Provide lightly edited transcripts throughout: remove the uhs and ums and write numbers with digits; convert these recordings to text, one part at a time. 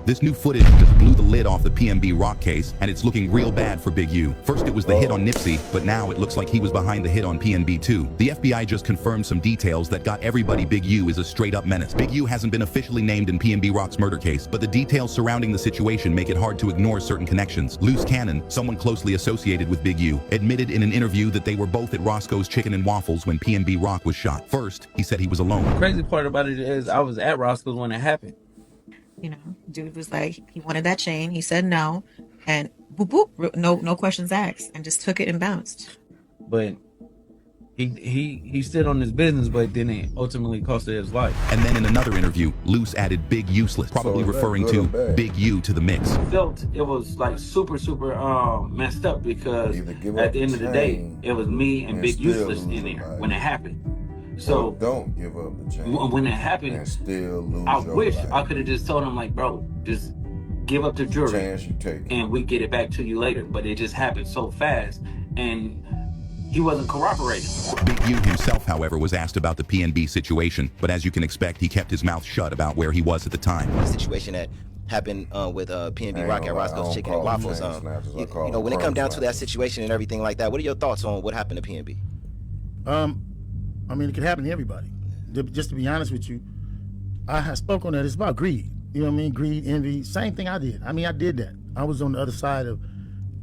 This new footage just blew the lid off the Pnb Rock case, and it's looking real bad for Big U. First it was the hit on Nipsey, but now it looks like he was behind the hit on Pnb too. The FBI just confirmed some details that got everybody Big U is a straight-up menace. Big U hasn't been officially named in Pnb Rock's murder case, but the details surrounding the situation make it hard to ignore certain connections. Loose Cannon, someone closely associated with Big U, admitted in an interview that they were both at Roscoe's Chicken and Waffles when Pnb Rock was shot. First, he said he was alone. The crazy part about it is I was at Roscoe's when it happened. You know, dude was like, he wanted that chain. He said no, and boop boop, no questions asked, and just took it and bounced. But he stood on his business, but then it ultimately cost him his life. And then in another interview, Loose added Big Useless, probably referring to Big U to the mix. Felt it was like super messed up because at the end of the day, it was me and Big Useless in there when it happened. So don't give up the chain. When it happened, and still lose I your wish life. I could have just told him like, bro, just give up the jury Chance you take. and we get it back to you later. But it just happened so fast, and he wasn't cooperating. Big U himself, however, was asked about the Pnb situation, but as you can expect, he kept his mouth shut about where he was at the time. The situation that happened with Pnb Rock at Roscoe's Chicken and Waffles. You know, when it come down to that situation and everything like that, what are your thoughts on what happened to Pnb? I mean, it could happen to everybody. Just to be honest with you, I have spoke on that. It's about greed. You know what I mean? Greed, envy, same thing I did. I mean, I did that. I was on the other side of,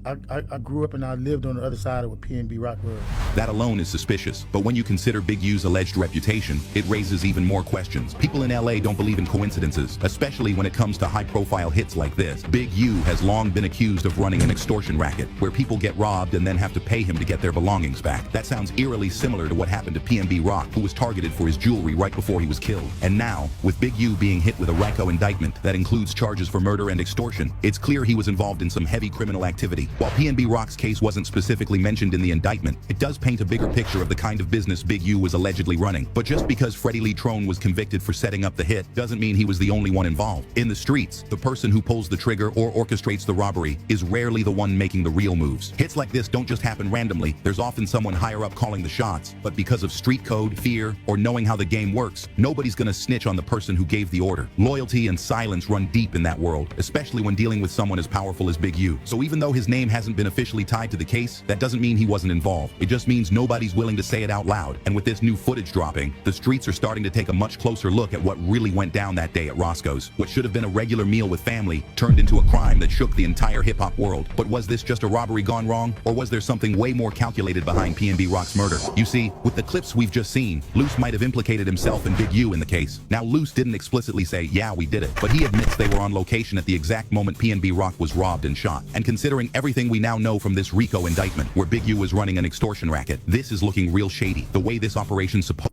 I grew up and I lived on the other side of what Pnb Rock was. That alone is suspicious, but when you consider Big U's alleged reputation, it raises even more questions. People in LA don't believe in coincidences, especially when it comes to high-profile hits like this. Big U has long been accused of running an extortion racket, where people get robbed and then have to pay him to get their belongings back. That sounds eerily similar to what happened to Pnb Rock, who was targeted for his jewelry right before he was killed. And now, with Big U being hit with a RICO indictment that includes charges for murder and extortion, it's clear he was involved in some heavy criminal activity. While Pnb Rock's case wasn't specifically mentioned in the indictment, it does paint a bigger picture of the kind of business Big U was allegedly running. But just because Freddie Lee Trone was convicted for setting up the hit doesn't mean he was the only one involved. In the streets, the person who pulls the trigger or orchestrates the robbery is rarely the one making the real moves. Hits like this don't just happen randomly. There's often someone higher up calling the shots, but because of street code, fear, or knowing how the game works, nobody's gonna snitch on the person who gave the order. Loyalty and silence run deep in that world, especially when dealing with someone as powerful as Big U. So even though his name hasn't been officially tied to the case, that doesn't mean he wasn't involved. It just means nobody's willing to say it out loud. And with this new footage dropping, the streets are starting to take a much closer look at what really went down that day at Roscoe's. What should have been a regular meal with family turned into a crime that shook the entire hip-hop world. But was this just a robbery gone wrong, or was there something way more calculated behind Pnb Rock's murder? You see, with the clips we've just seen, Luce might have implicated himself and Big U in the case. Now, Luce didn't explicitly say, yeah, we did it, but he admits they were on location at the exact moment Pnb Rock was robbed and shot. And considering everything we now know from this RICO indictment, where Big U was running an extortion racket, this is looking real shady. The way this operation supposed